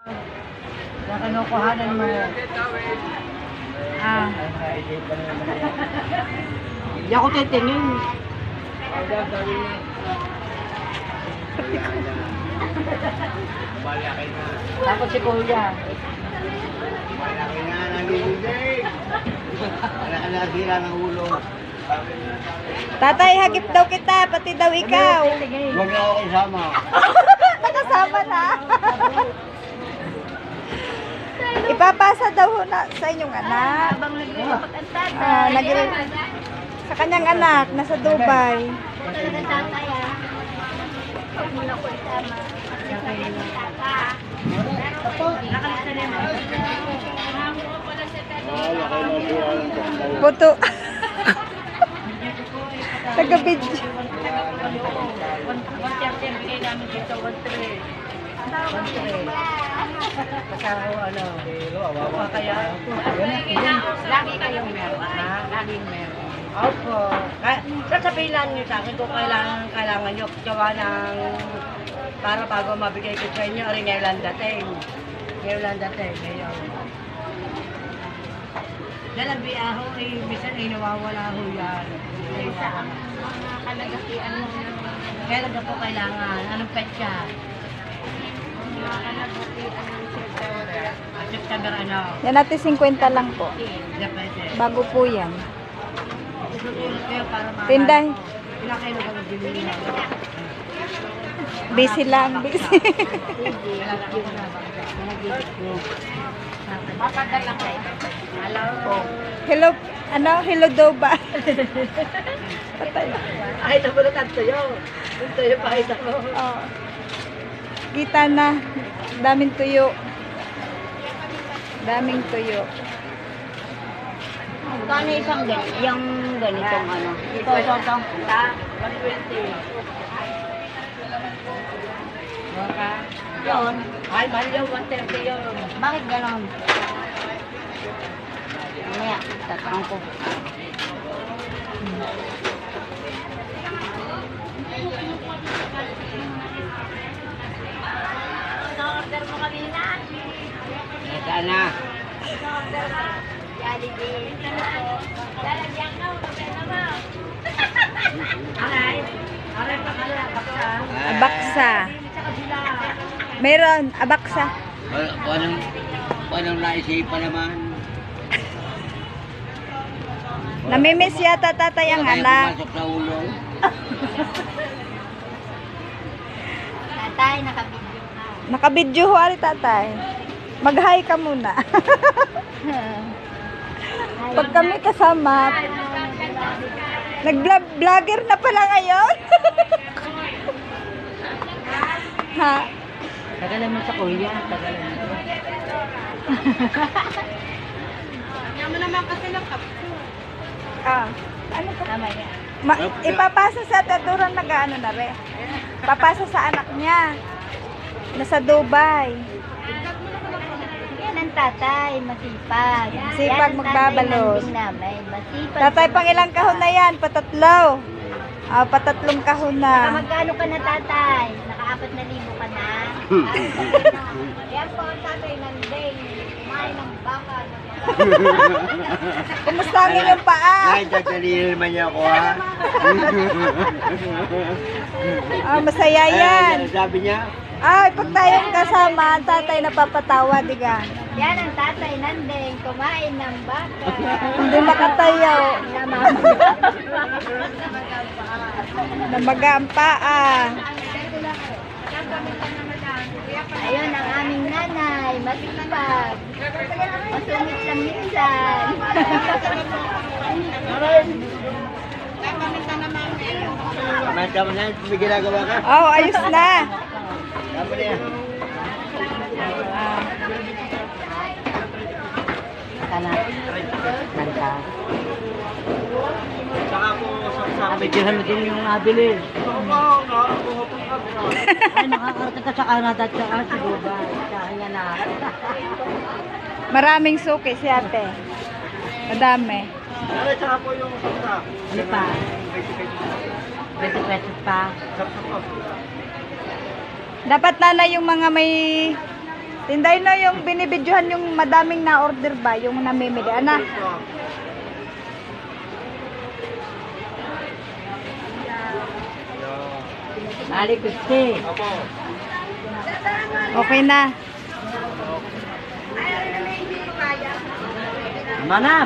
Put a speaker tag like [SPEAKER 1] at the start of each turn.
[SPEAKER 1] Yung kinukuhanan mo. Ah. Hindi ako titingin. Tapos si Kuya.
[SPEAKER 2] Malaki na nanginginig. Nasira ng ulo.
[SPEAKER 3] Tatay, hagip daw kita, pati daw ikaw.
[SPEAKER 2] Huwag na ako kasama.
[SPEAKER 3] Nakasama na. Ipapasa daw na sa inyong anak. Sa kanyang anak, nasa Dubai. Puto. Taga-video.
[SPEAKER 1] Lagi kayong meron, ha? Laging meron. Opo. Sasabihin lang nyo sa akin kung kailangan nyo gawa ng para bago mabigay ko sa inyo, rin ngayon lang dating. Ngayon lang dating, ngayon. Dahil ang biyaho, minsan ay nawawala ho yan. Sa mga kalagakian mo kailan na po kailangan? Anong petsa? Mga kalagakian ng September. September ano?
[SPEAKER 3] Yan natin 50 lang po.
[SPEAKER 1] Depende.
[SPEAKER 3] Bago po yan.
[SPEAKER 1] Susunod kayo para makakala
[SPEAKER 3] Tinday.
[SPEAKER 1] ko. Ilang kayo na bibili na?
[SPEAKER 3] Busy lang, busy.
[SPEAKER 1] Papadala kayo. Hello.
[SPEAKER 3] Hello, ano? Hello daw ba? Patay.
[SPEAKER 1] Ay, nabunutan sa'yo. Sa'yo pa ito mo.
[SPEAKER 3] Oh. Kita na. Daming tuyo. Daming tuyo.
[SPEAKER 4] Kano isang yung ganitong ano? Ito.
[SPEAKER 1] 120. Baka.
[SPEAKER 4] Yun.
[SPEAKER 1] Ay, mahal yung 130 yun.
[SPEAKER 4] Bakit ganon? Mamaya, tatanong ko.
[SPEAKER 1] Order mo kanina.
[SPEAKER 2] Nasaan na?
[SPEAKER 4] Jollibee.
[SPEAKER 1] Lalagyan ka, magkano mo. Aray. Aray pa kaya, baksa.
[SPEAKER 3] Abaksa. Meron, abaksa.
[SPEAKER 2] Anong naisipan naman?
[SPEAKER 3] Namimiss yata tatay ang
[SPEAKER 2] Wala tayong
[SPEAKER 3] anak.
[SPEAKER 2] pumasok sa ulo.
[SPEAKER 4] Tatay, nakabidyo ka.
[SPEAKER 3] Nakabidyo ho ari tatay. Mag-hi ka muna. Pag kami kasama, nag-vlogger na pala ngayon. Ha?
[SPEAKER 1] Tagalan mo sa kuya, tagalan mo. Yaman naman kasi ng kapso.
[SPEAKER 3] Ah, ano po?
[SPEAKER 4] Tama yan.
[SPEAKER 3] Ipapasa sa taturan nag-ano na rin. Papasa sa anak niya. Nasa Dubai.
[SPEAKER 4] Yan ang tatay, masipag.
[SPEAKER 3] Masipag
[SPEAKER 4] Yan ang
[SPEAKER 3] magbabalot.
[SPEAKER 4] Tatay namin, masipag.
[SPEAKER 3] Tatay, pang ilang kahon na yan? Patatlo. Ah, patatlong kahon na.
[SPEAKER 4] Magkano ka na tatay? Naka-4,000 ka na? Yan po ang tatay ng day. Kumain ng baka.
[SPEAKER 3] Kumusta ang inyong paa?
[SPEAKER 2] Ay, dadalhin naman niya ako, ha?
[SPEAKER 3] Ah, masaya yan.
[SPEAKER 2] Ay, sabi niya,
[SPEAKER 3] Ay, pag tayong kasama, ang tatay napapatawa, diga.
[SPEAKER 4] Yan ang tatay ng day. Kumain ng baka.
[SPEAKER 3] Hindi makatayo. Namaga ang paa.
[SPEAKER 4] Ayun ang aming nanay, masipag. Masungit lang minsan.
[SPEAKER 2] tama na, may ginagawa ka?
[SPEAKER 3] Oh, ayos na.
[SPEAKER 2] Tama na yan.
[SPEAKER 1] Sana. Nanta. Kabidyohan mo din yung nabili. Ay, nakakarating ka sa Canada at saka sa Dubai. Kaya na.
[SPEAKER 3] Maraming suki si ate. Madami.
[SPEAKER 2] Ay, tsaka po yung sakta.
[SPEAKER 1] Ano pa? 20 pesos pa.
[SPEAKER 3] Dapat na yung mga may Tinday no, yung binibidyohan yung madaming na-order ba? Yung namimili. Ana?
[SPEAKER 1] Bali 50.
[SPEAKER 3] Okay na.
[SPEAKER 1] Mana,